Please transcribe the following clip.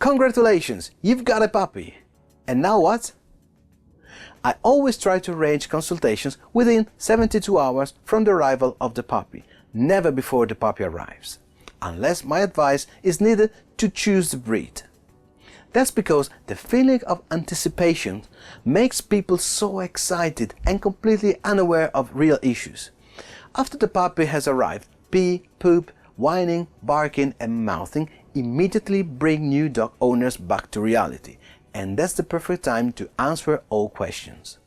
Congratulations, you've got a puppy! And now what? I always try to arrange consultations within 72 hours from the arrival of the puppy, never before the puppy arrives, unless my advice is needed to choose the breed. That's because the feeling of anticipation makes people so excited and completely unaware of real issues. After the puppy has arrived, pee, poop, whining, barking and mouthing immediately bring new dog owners back to reality, and that's the perfect time to answer all questions.